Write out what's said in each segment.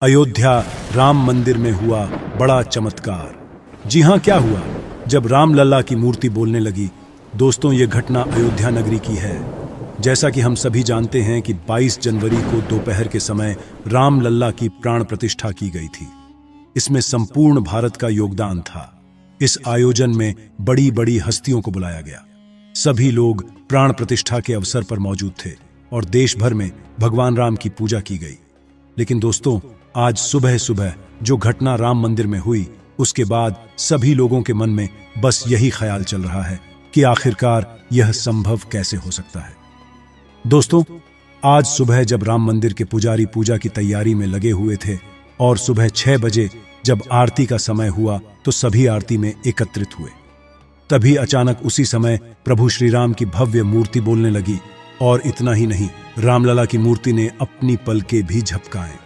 अयोध्या राम मंदिर में हुआ बड़ा चमत्कार। जी हां, क्या हुआ? जब राम लल्ला की मूर्ति बोलने लगी। दोस्तों, ये घटना अयोध्या नगरी की है। जैसा कि हम सभी जानते हैं कि 22 जनवरी को दोपहर के समय राम लल्ला की प्राण प्रतिष्ठा की गई थी। इसमें संपूर्ण भारत का योगदान था। इस आयोजन में बड़ी बड़ी हस्तियों को बुलाया गया। सभी लोग प्राण प्रतिष्ठा के अवसर पर मौजूद थे और देश भर में भगवान राम की पूजा की गई। लेकिन दोस्तों, आज सुबह सुबह जो घटना राम मंदिर में हुई, उसके बाद सभी लोगों के मन में बस यही ख्याल चल रहा है कि आखिरकार यह संभव कैसे हो सकता है। दोस्तों, आज सुबह जब राम मंदिर के पुजारी पूजा की तैयारी में लगे हुए थे और सुबह 6 बजे जब आरती का समय हुआ तो सभी आरती में एकत्रित हुए। तभी अचानक उसी समय प्रभु श्री राम की भव्य मूर्ति बोलने लगी। और इतना ही नहीं, रामलला की मूर्ति ने अपनी पलकें भी झपकाएं,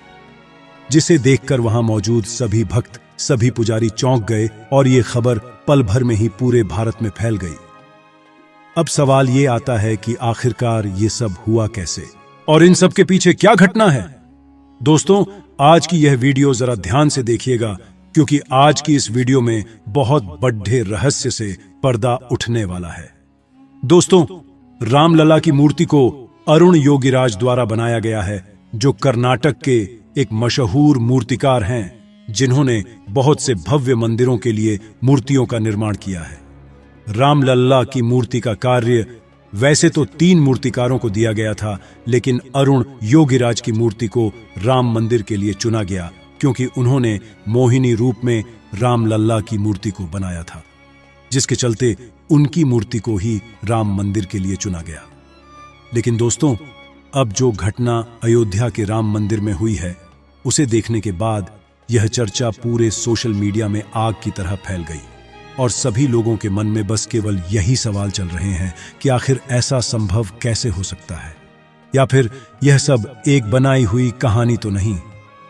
जिसे देखकर वहां मौजूद सभी भक्त, सभी पुजारी चौंक गए और ये खबर पल भर में ही पूरे भारत में फैल गई। अब सवाल ये आता है कि आखिरकार ये सब हुआ कैसे और इन सब के पीछे क्या घटना है? दोस्तों, आज की यह वीडियो जरा ध्यान से देखिएगा, क्योंकि आज की इस वीडियो में बहुत बड़े रहस्य से पर्दा उठने वाला है। दोस्तों, रामलला की मूर्ति को अरुण योगीराज द्वारा बनाया गया है, जो कर्नाटक के एक मशहूर मूर्तिकार हैं, जिन्होंने बहुत से भव्य मंदिरों के लिए मूर्तियों का निर्माण किया है। रामलला की मूर्ति का कार्य वैसे तो 3 मूर्तिकारों को दिया गया था, लेकिन अरुण योगीराज की मूर्ति को राम मंदिर के लिए चुना गया, क्योंकि उन्होंने मोहिनी रूप में रामलला की मूर्ति को बनाया था, जिसके चलते उनकी मूर्ति को ही राम मंदिर के लिए चुना गया। लेकिन दोस्तों, अब जो घटना अयोध्या के राम मंदिर में हुई है, उसे देखने के बाद यह चर्चा पूरे सोशल मीडिया में आग की तरह फैल गई और सभी लोगों के मन में बस केवल यही सवाल चल रहे हैं कि आखिर ऐसा संभव कैसे हो सकता है, या फिर यह सब एक बनाई हुई कहानी तो नहीं।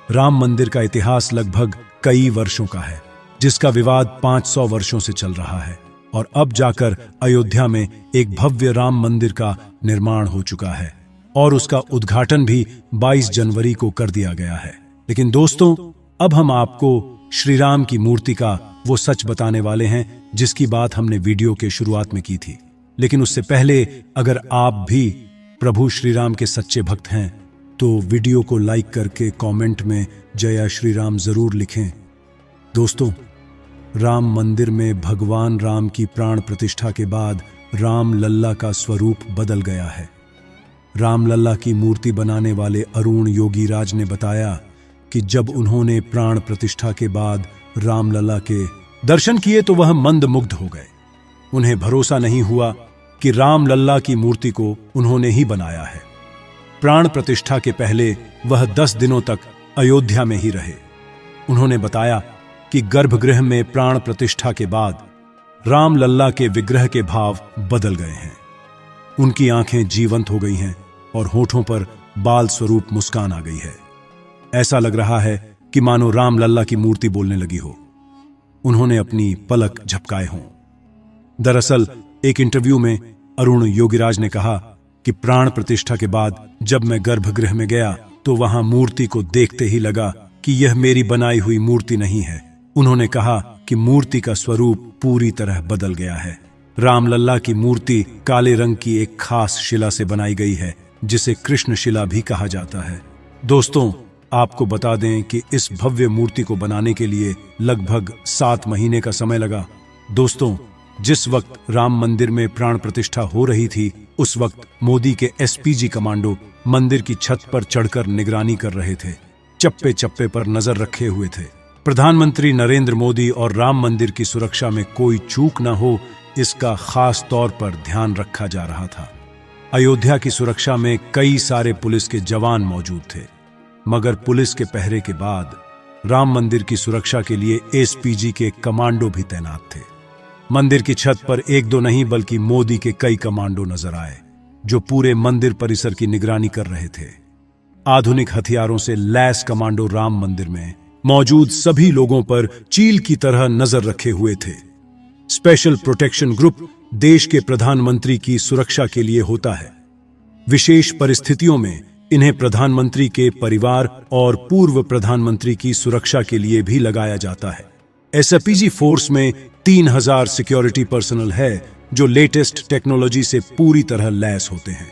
राम मंदिर का इतिहास लगभग कई वर्षों का है, जिसका विवाद 500 वर्षों से चल रहा है, और अब जाकर अयोध्या में एक भव्य राम मंदिर का निर्माण हो चुका है और उसका उद्घाटन भी 22 जनवरी को कर दिया गया है। लेकिन दोस्तों, अब हम आपको श्री राम की मूर्ति का वो सच बताने वाले हैं, जिसकी बात हमने वीडियो के शुरुआत में की थी। लेकिन उससे पहले, अगर आप भी प्रभु श्री राम के सच्चे भक्त हैं, तो वीडियो को लाइक करके कमेंट में जय श्री राम जरूर लिखें। दोस्तों, राम मंदिर में भगवान राम की प्राण प्रतिष्ठा के बाद राम लल्ला का स्वरूप बदल गया है। राम लल्ला की मूर्ति बनाने वाले अरुण योगीराज ने बताया कि जब उन्होंने प्राण प्रतिष्ठा के बाद राम लल्ला के दर्शन किए तो वह मंदमुग्ध हो गए। उन्हें भरोसा नहीं हुआ कि राम लल्ला की मूर्ति को उन्होंने ही बनाया है। प्राण प्रतिष्ठा के पहले वह 10 दिनों तक अयोध्या में ही रहे। उन्होंने बताया कि गर्भगृह में प्राण प्रतिष्ठा के बाद राम लल्ला के विग्रह के भाव बदल गए हैं। उनकी आंखें जीवंत हो गई हैं और होठों पर बाल स्वरूप मुस्कान आ गई है। ऐसा लग रहा है कि मानो राम लल्ला की मूर्ति बोलने लगी हो। उन्होंने अपनी पलक झपकाए हों। दरअसल एक इंटरव्यू में अरुण योगीराज ने कहा कि प्राण प्रतिष्ठा के बाद जब मैं गर्भगृह में गया तो वहां मूर्ति को देखते ही लगा कि यह मेरी बनाई हुई मूर्ति नहीं है। उन्होंने कहा कि मूर्ति का स्वरूप पूरी तरह बदल गया है। रामलला की मूर्ति काले रंग की एक खास शिला से बनाई गई है, जिसे कृष्ण शिला भी कहा जाता है। दोस्तों, आपको बता दें कि इस भव्य मूर्ति को बनाने के लिए लगभग 7 महीने का समय लगा। दोस्तों, जिस वक्त राम मंदिर में प्राण प्रतिष्ठा हो रही थी, उस वक्त मोदी के एसपीजी कमांडो मंदिर की छत पर चढ़कर निगरानी कर रहे थे, चप्पे चप्पे पर नजर रखे हुए थे। प्रधानमंत्री नरेंद्र मोदी और राम मंदिर की सुरक्षा में कोई चूक न हो, इसका खास तौर पर ध्यान रखा जा रहा था। अयोध्या की सुरक्षा में कई सारे पुलिस के जवान मौजूद थे, मगर पुलिस के पहरे के बाद राम मंदिर की सुरक्षा के लिए एसपीजी के कमांडो भी तैनात थे। मंदिर की छत पर 1-2 नहीं बल्कि मोदी के कई कमांडो नजर आए, जो पूरे मंदिर परिसर की निगरानी कर रहे थे। आधुनिक हथियारों से लैस कमांडो राम मंदिर में मौजूद सभी लोगों पर चील की तरह नजर रखे हुए थे। स्पेशल प्रोटेक्शन ग्रुप देश के प्रधानमंत्री की सुरक्षा के लिए होता है। विशेष परिस्थितियों में इन्हें प्रधानमंत्री के परिवार और पूर्व प्रधानमंत्री की सुरक्षा के लिए भी लगाया जाता है। एसपीजी फोर्स में 3000 सिक्योरिटी पर्सनल है जो लेटेस्ट टेक्नोलॉजी से पूरी तरह लैस होते हैं।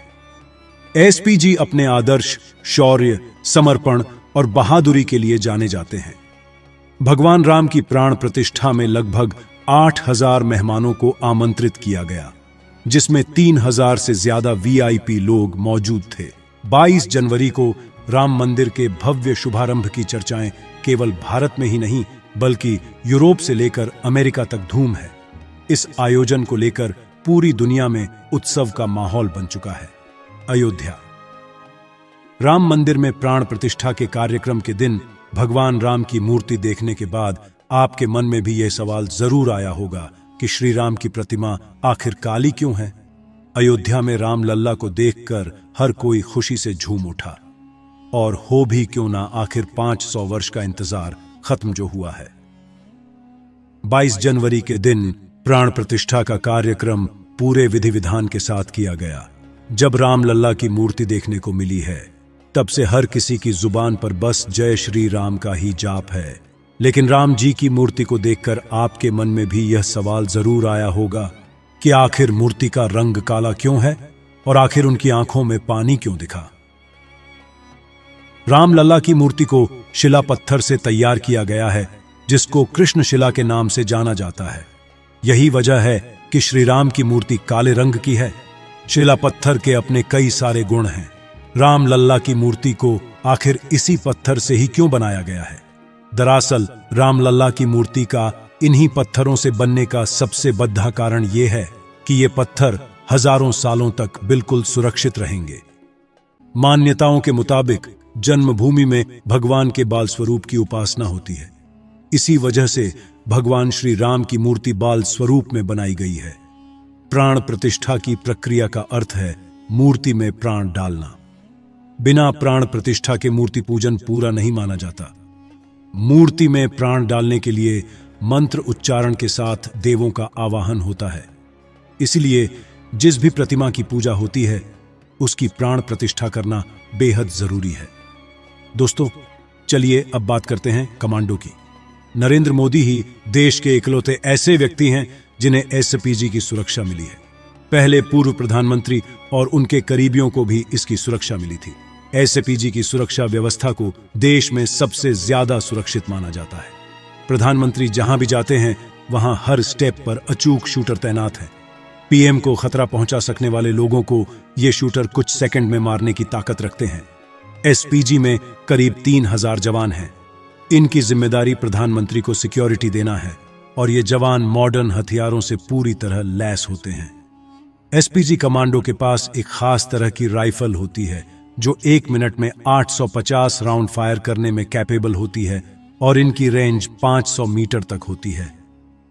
एसपीजी अपने आदर्श, शौर्य, समर्पण और बहादुरी के लिए जाने जाते हैं। भगवान राम की प्राण प्रतिष्ठा में लगभग 8000 मेहमानों को आमंत्रित किया गया, जिसमें 3000 से ज्यादा वीआईपी लोग मौजूद थे। 22 जनवरी को राम मंदिर के भव्य शुभारंभ की चर्चाएं केवल भारत में ही नहीं बल्कि यूरोप से लेकर अमेरिका तक धूम है। इस आयोजन को लेकर पूरी दुनिया में उत्सव का माहौल बन चुका है। अयोध्या। राम मंदिर में प्राण प्रतिष्ठा के कार्यक्रम के दिन भगवान राम की मूर्ति देखने के बाद आपके मन में भी यह सवाल जरूर आया होगा कि श्री राम की प्रतिमा आखिर काली क्यों है। अयोध्या में राम लल्ला को देखकर हर कोई खुशी से झूम उठा, और हो भी क्यों ना, आखिर 500 वर्ष का इंतजार खत्म जो हुआ है। 22 जनवरी के दिन प्राण प्रतिष्ठा का कार्यक्रम पूरे विधि विधान के साथ किया गया। जब राम लल्ला की मूर्ति देखने को मिली है, तब से हर किसी की जुबान पर बस जय श्री राम का ही जाप है। लेकिन राम जी की मूर्ति को देखकर आपके मन में भी यह सवाल जरूर आया होगा कि आखिर मूर्ति का रंग काला क्यों है और आखिर उनकी आंखों में पानी क्यों दिखा। राम लल्ला की मूर्ति को शिला पत्थर से तैयार किया गया है, जिसको कृष्ण शिला के नाम से जाना जाता है। यही वजह है कि श्री राम की मूर्ति काले रंग की है। शिला पत्थर के अपने कई सारे गुण हैं। राम लल्ला की मूर्ति को आखिर इसी पत्थर से ही क्यों बनाया गया है? दरअसल राम लल्ला की मूर्ति का इन्हीं पत्थरों से बनने का सबसे बड़ा कारण यह है कि ये पत्थर हजारों सालों तक बिल्कुल सुरक्षित रहेंगे। मान्यताओं के मुताबिक जन्मभूमि में भगवान के बाल स्वरूप की उपासना होती है। इसी वजह से भगवान श्री राम की मूर्ति बाल स्वरूप में बनाई गई है। प्राण प्रतिष्ठा की प्रक्रिया का अर्थ है मूर्ति में प्राण डालना। बिना प्राण प्रतिष्ठा के मूर्ति पूजन पूरा नहीं माना जाता। मूर्ति में प्राण डालने के लिए मंत्र उच्चारण के साथ देवों का आवाहन होता है। इसलिए जिस भी प्रतिमा की पूजा होती है, उसकी प्राण प्रतिष्ठा करना बेहद जरूरी है। दोस्तों, चलिए अब बात करते हैं कमांडो की। नरेंद्र मोदी ही देश के इकलौते ऐसे व्यक्ति हैं जिन्हें एसपीजी की सुरक्षा मिली है। पहले पूर्व प्रधानमंत्री और उनके करीबियों को भी इसकी सुरक्षा मिली थी। एसपीजी की सुरक्षा व्यवस्था को देश में सबसे ज्यादा सुरक्षित माना जाता है। प्रधानमंत्री जहां भी जाते हैं, वहां हर स्टेप पर अचूक शूटर तैनात है। पीएम को खतरा पहुंचा सकने वाले लोगों को ये शूटर कुछ सेकंड में मारने की ताकत रखते हैं। एसपीजी में करीब 3000 जवान हैं। इनकी जिम्मेदारी प्रधानमंत्री को सिक्योरिटी देना है, और ये जवान मॉडर्न हथियारों से पूरी तरह लैस होते हैं। एसपीजी कमांडो के पास एक खास तरह की राइफल होती है जो 1 मिनट में 850 राउंड फायर करने में कैपेबल होती है, और इनकी रेंज 500 मीटर तक होती है।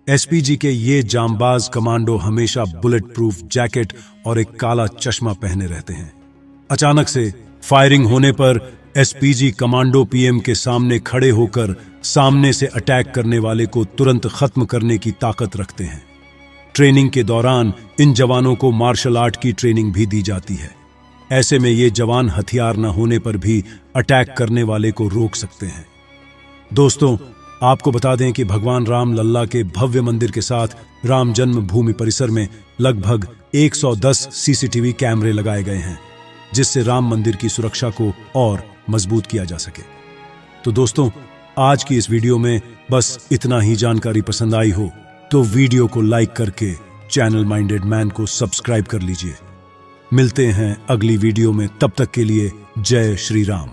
एसपीजी के ये जांबाज कमांडो हमेशा बुलेट प्रूफ जैकेट और एक काला चश्मा पहने रहते हैं। अचानक से फायरिंग होने पर एसपीजी कमांडो पीएम के सामने खड़े होकर सामने से अटैक करने वाले को तुरंत खत्म करने की ताकत रखते हैं। ट्रेनिंग के दौरान इन जवानों को मार्शल आर्ट की ट्रेनिंग भी दी जाती है। ऐसे में ये जवान हथियार न होने पर भी अटैक करने वाले को रोक सकते हैं। दोस्तों, आपको बता दें कि भगवान राम लल्ला के भव्य मंदिर के साथ राम जन्मभूमि परिसर में लगभग 110 सीसीटीवी कैमरे लगाए गए हैं, जिससे राम मंदिर की सुरक्षा को और मजबूत किया जा सके। तो दोस्तों, आज की इस वीडियो में बस इतना ही। जानकारी पसंद आई हो तो वीडियो को लाइक करके चैनल माइंडेड मैन को सब्सक्राइब कर लीजिए। मिलते हैं अगली वीडियो में, तब तक के लिए जय श्री राम।